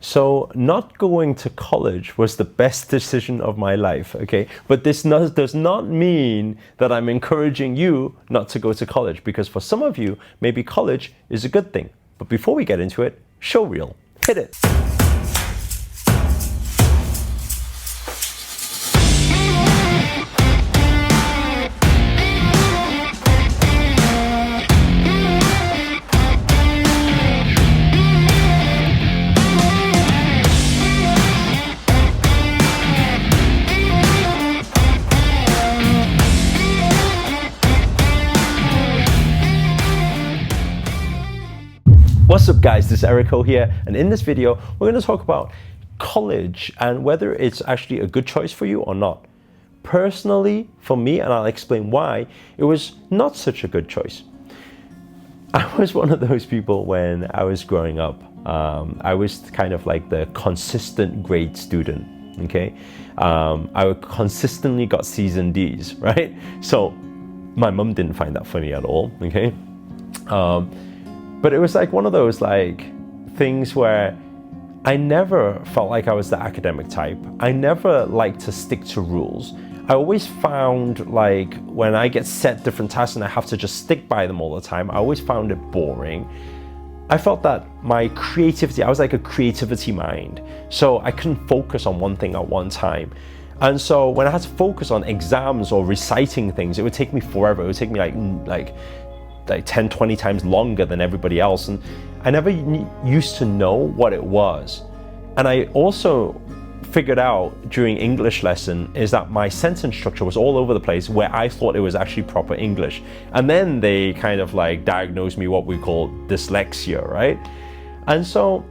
So not going to college was the best decision of my life, okay? But this does not mean that I'm encouraging you not to go to college, because for some of you, maybe college is a good thing. But before we get into it, show reel, hit it. What's up guys, this is Erico here, and in this video we're going to talk about college and whether it's actually a good choice for you or not. Personally, for me, and I'll explain why, it was not such a good choice. I was one of those people when I was growing up. I was kind of like the consistent grade student, okay? I consistently got C's and D's, right? So my mom didn't find that funny at all, okay? But it was like one of those like things where I never felt like I was the academic type. I never liked to stick to rules. I always found like when I get set different tasks and I have to just stick by them all the time, I always found it boring. I felt that my creativity, I was like a creativity mind. So I couldn't focus on one thing at one time. And so when I had to focus on exams or reciting things, it would take me forever. It would take me like 10, 20 times longer than everybody else. And I never used to know what it was. And I also figured out during English lesson is that my sentence structure was all over the place where I thought it was actually proper English. And then they kind of like diagnosed me what we call dyslexia, right? And so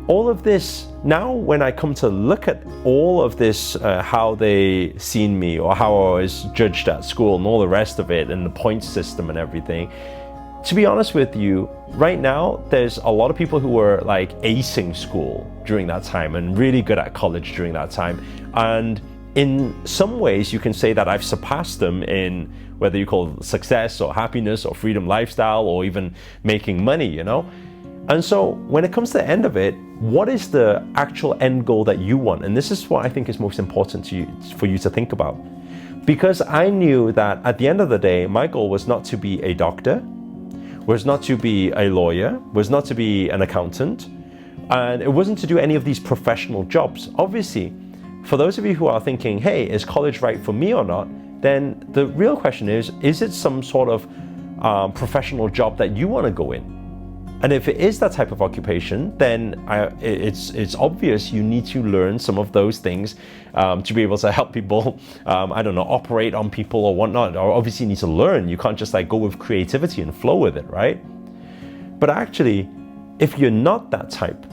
all of this, now when I come to look at all of this, how they seen me or how I was judged at school and all the rest of it and the point system and everything, to be honest with you, right now, there's a lot of people who were like acing school during that time and really good at college during that time. And in some ways, you can say that I've surpassed them in whether you call it success or happiness or freedom lifestyle or even making money, you know? And so when it comes to the end of it, what is the actual end goal that you want? And this is what I think is most important to you, for you to think about. Because I knew that at the end of the day, my goal was not to be a doctor, was not to be a lawyer, was not to be an accountant, and it wasn't to do any of these professional jobs. Obviously, for those of you who are thinking, hey, is college right for me or not? Then the real question is it some sort of professional job that you want to go in? And if it is that type of occupation, then it's obvious you need to learn some of those things to be able to help people, I don't know, operate on people or whatnot. Or obviously you need to learn. You can't just like go with creativity and flow with it, right? But actually, if you're not that type,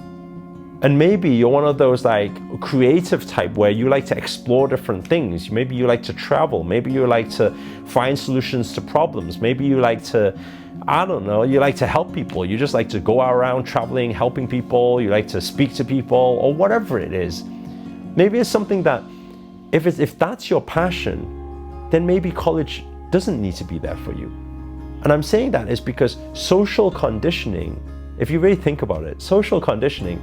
and maybe you're one of those like creative type where you like to explore different things, maybe you like to travel, maybe you like to find solutions to problems, maybe you like to, I don't know, you like to help people. You just like to go around traveling, helping people. You like to speak to people or whatever it is. Maybe it's something that if that's your passion, then maybe college doesn't need to be there for you. And I'm saying that is because social conditioning, if you really think about it, social conditioning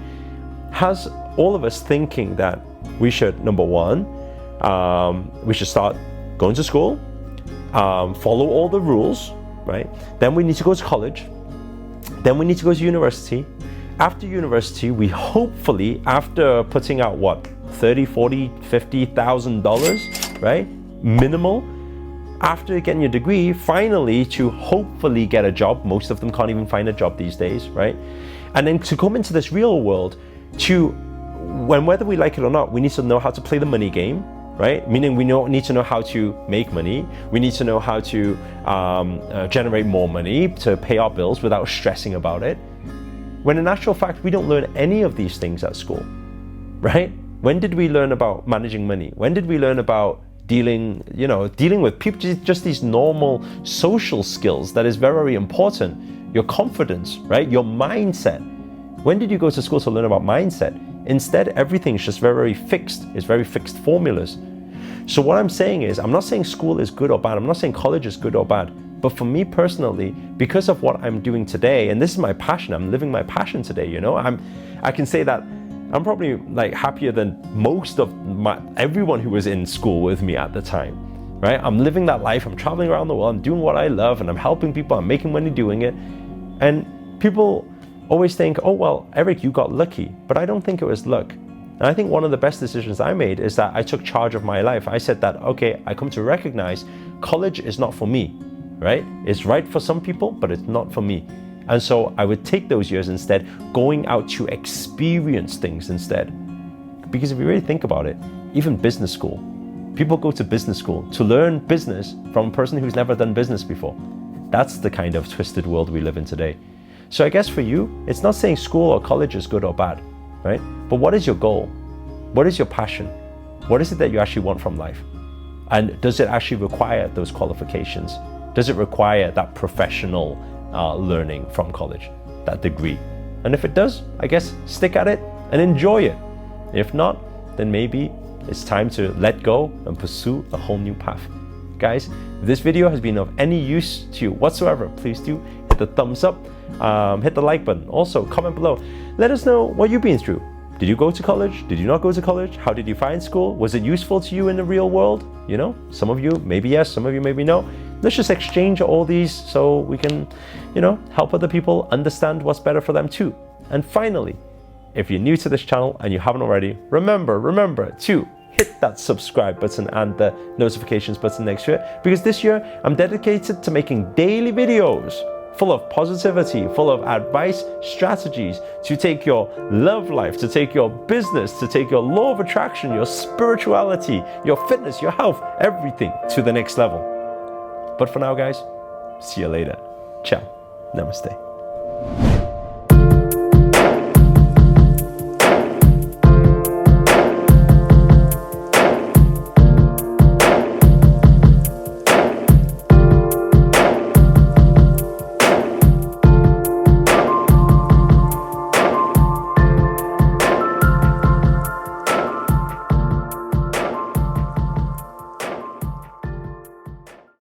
has all of us thinking that we should, number one, we should start going to school, follow all the rules, right? Then we need to go to college. Then we need to go to university. After university, we hopefully, after putting out what, $30, $40, $50,000, right? Minimal. After getting your degree, finally to hopefully get a job. Most of them can't even find a job these days, right? And then to come into this real world, whether we like it or not, we need to know how to play the money game, right? Meaning we need to know how to make money. We need to know how to generate more money to pay our bills without stressing about it. When in actual fact, we don't learn any of these things at school, right? When did we learn about managing money? When did we learn about dealing with people, just these normal social skills that is very, very important? Your confidence, right? Your mindset. When did you go to school to learn about mindset? Instead, everything's just very, very fixed. It's very fixed formulas. So what I'm saying is, I'm not saying school is good or bad. I'm not saying college is good or bad. But for me personally, because of what I'm doing today, and this is my passion, I'm living my passion today, I can say that I'm probably like happier than most of everyone who was in school with me at the time, right? I'm living that life. I'm traveling around the world. I'm doing what I love, and I'm helping people. I'm making money doing it. And people always think, oh, well, Eric, you got lucky. But I don't think it was luck. And I think one of the best decisions I made is that I took charge of my life. I said that, okay, I come to recognize college is not for me, right? It's right for some people, but it's not for me. And so I would take those years instead, going out to experience things instead. Because if you really think about it, even business school, people go to business school to learn business from a person who's never done business before. That's the kind of twisted world we live in today. So I guess for you, it's not saying school or college is good or bad, right? But what is your goal? What is your passion? What is it that you actually want from life? And does it actually require those qualifications? Does it require that professional learning from college, that degree? And if it does, I guess stick at it and enjoy it. If not, then maybe it's time to let go and pursue a whole new path. Guys, if this video has been of any use to you whatsoever, please do hit the thumbs up, hit the like button. Also, comment below. Let us know what you've been through. Did you go to college? Did you not go to college? How did you find school? Was it useful to you in the real world? You know, some of you maybe yes, some of you maybe no. Let's just exchange all these so we can, help other people understand what's better for them too. And finally, if you're new to this channel and you haven't already, remember to hit that subscribe button and the notifications button next to it, because this year I'm dedicated to making daily videos full of positivity, full of advice, strategies to take your love life, to take your business, to take your law of attraction, your spirituality, your fitness, your health, everything to the next level. But for now, guys, see you later. Ciao. Namaste.